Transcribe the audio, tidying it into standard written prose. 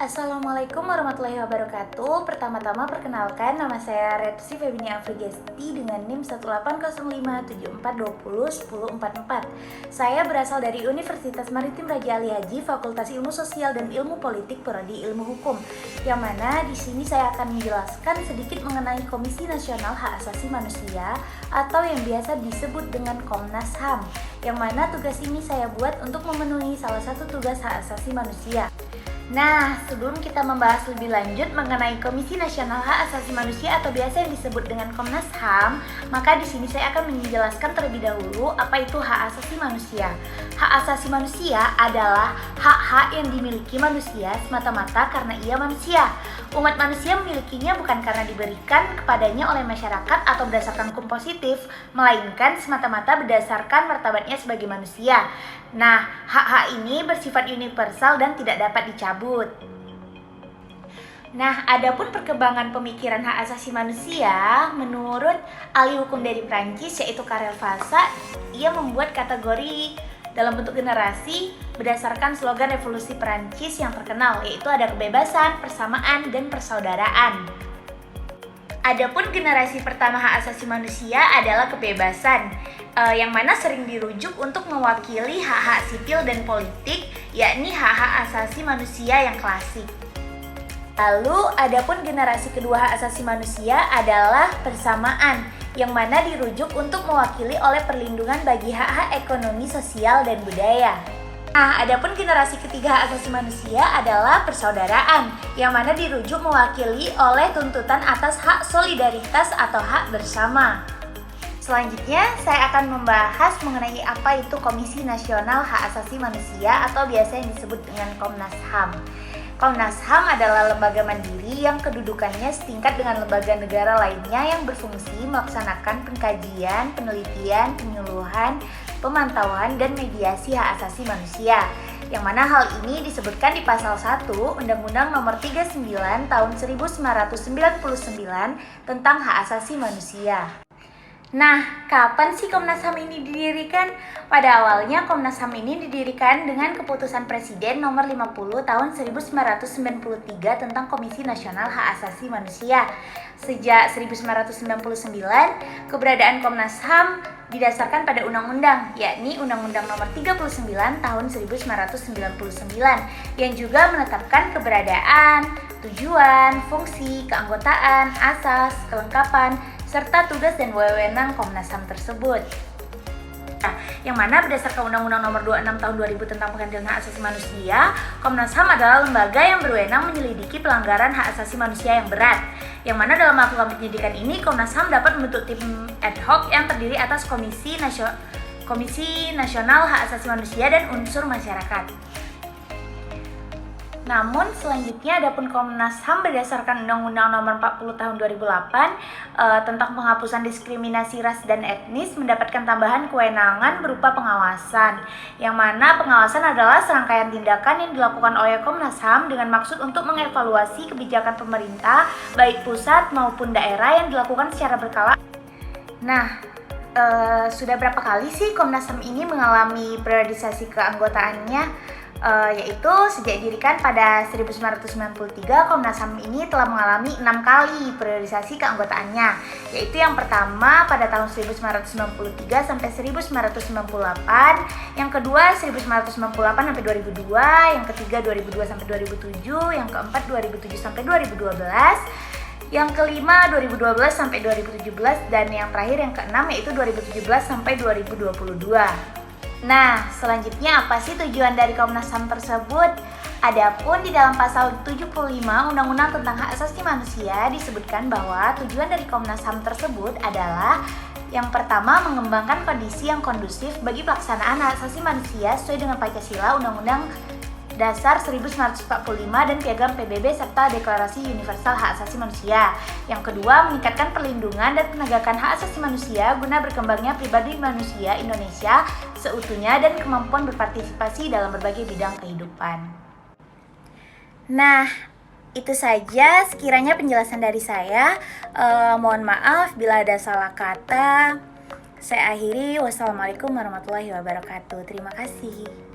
Assalamualaikum warahmatullahi wabarakatuh. Pertama-tama perkenalkan, nama saya Retsi Febini Afrigesti dengan NIM 1805204201044. Saya berasal dari Universitas Maritim Raja Ali Haji, Fakultas Ilmu Sosial dan Ilmu Politik, Prodi Ilmu Hukum. Yang mana di sini saya akan menjelaskan sedikit mengenai Komisi Nasional Hak Asasi Manusia atau yang biasa disebut dengan Komnas HAM. Yang mana tugas ini saya buat untuk memenuhi salah satu tugas hak asasi manusia. Nah, sebelum kita membahas lebih lanjut mengenai Komisi Nasional Hak Asasi Manusia atau biasa yang disebut dengan Komnas HAM, maka di sini saya akan menjelaskan terlebih dahulu apa itu hak asasi manusia. Hak asasi manusia adalah hak-hak yang dimiliki manusia semata-mata karena ia manusia. Umat manusia memilikinya bukan karena diberikan kepadanya oleh masyarakat atau berdasarkan hukum positif, melainkan semata-mata berdasarkan martabatnya sebagai manusia. Nah, hak-hak ini bersifat universal dan tidak dapat dicabut. Nah, adapun perkembangan pemikiran hak asasi manusia, menurut ahli hukum dari Prancis yaitu Karel Vassa, ia membuat kategori dalam bentuk generasi berdasarkan slogan revolusi Prancis yang terkenal, yaitu ada kebebasan, persamaan, dan persaudaraan. Adapun generasi pertama hak asasi manusia adalah kebebasan, yang mana sering dirujuk untuk mewakili hak-hak sipil dan politik, yakni hak-hak asasi manusia yang klasik. Lalu, adapun generasi kedua hak asasi manusia adalah persamaan, yang mana dirujuk untuk mewakili oleh perlindungan bagi hak-hak ekonomi, sosial, dan budaya. Nah, adapun generasi ketiga hak asasi manusia adalah persaudaraan, yang mana dirujuk mewakili oleh tuntutan atas hak solidaritas atau hak bersama. Selanjutnya, saya akan membahas mengenai apa itu Komisi Nasional Hak Asasi Manusia atau biasa yang disebut dengan Komnas HAM. Komnas HAM adalah lembaga mandiri yang kedudukannya setingkat dengan lembaga negara lainnya yang berfungsi melaksanakan pengkajian, penelitian, penyuluhan, pemantauan, dan mediasi hak asasi manusia. Yang mana hal ini disebutkan di pasal 1 Undang-Undang Nomor 39 Tahun 1999 tentang hak asasi manusia. Nah, kapan sih Komnas HAM ini didirikan? Pada awalnya Komnas HAM ini didirikan dengan keputusan Presiden nomor 50 tahun 1993 tentang Komisi Nasional Hak Asasi Manusia. Sejak 1999, keberadaan Komnas HAM didasarkan pada undang-undang, yakni Undang-Undang Nomor 39 tahun 1999 yang juga menetapkan keberadaan, tujuan, fungsi, keanggotaan, asas, kelengkapan, serta tugas dan wewenang Komnas HAM tersebut. Nah, yang mana berdasarkan Undang-Undang Nomor 26 Tahun 2000 tentang Pengadilan Hak Asasi Manusia, Komnas HAM adalah lembaga yang berwenang menyelidiki pelanggaran hak asasi manusia yang berat. Yang mana dalam melakukan penyelidikan ini, Komnas HAM dapat membentuk tim ad hoc yang terdiri atas Komisi Nasional Hak Asasi Manusia dan unsur masyarakat. Namun selanjutnya adapun Komnas HAM berdasarkan Undang-Undang Nomor 40 Tahun 2008 tentang penghapusan diskriminasi ras dan etnis mendapatkan tambahan kewenangan berupa pengawasan, yang mana pengawasan adalah serangkaian tindakan yang dilakukan oleh Komnas HAM dengan maksud untuk mengevaluasi kebijakan pemerintah baik pusat maupun daerah yang dilakukan secara berkala. Nah, sudah berapa kali sih Komnas HAM ini mengalami periodisasi keanggotaannya? Yaitu sejak didirikan pada 1993, Komnas HAM ini telah mengalami 6 kali periodisasi keanggotaannya, yaitu yang pertama pada tahun 1993 sampai 1998, yang kedua 1998 sampai 2002, yang ketiga 2002 sampai 2007, yang keempat 2007 sampai 2012, yang kelima 2012 sampai 2017, dan yang terakhir yang keenam yaitu 2017 sampai 2022. Nah, selanjutnya apa sih tujuan dari Komnas HAM tersebut? Adapun di dalam pasal 75 Undang-Undang tentang Hak Asasi Manusia disebutkan bahwa tujuan dari Komnas HAM tersebut adalah yang pertama, mengembangkan kondisi yang kondusif bagi pelaksanaan hak asasi manusia sesuai dengan Pancasila, Undang-Undang Dasar 1945 dan Piagam PBB serta Deklarasi Universal Hak Asasi Manusia. Yang kedua, meningkatkan perlindungan dan penegakan hak asasi manusia guna berkembangnya pribadi manusia Indonesia seutuhnya dan kemampuan berpartisipasi dalam berbagai bidang kehidupan. Nah, itu saja sekiranya penjelasan dari saya. Mohon maaf bila ada salah kata. Saya akhiri. Wassalamualaikum warahmatullahi wabarakatuh. Terima kasih.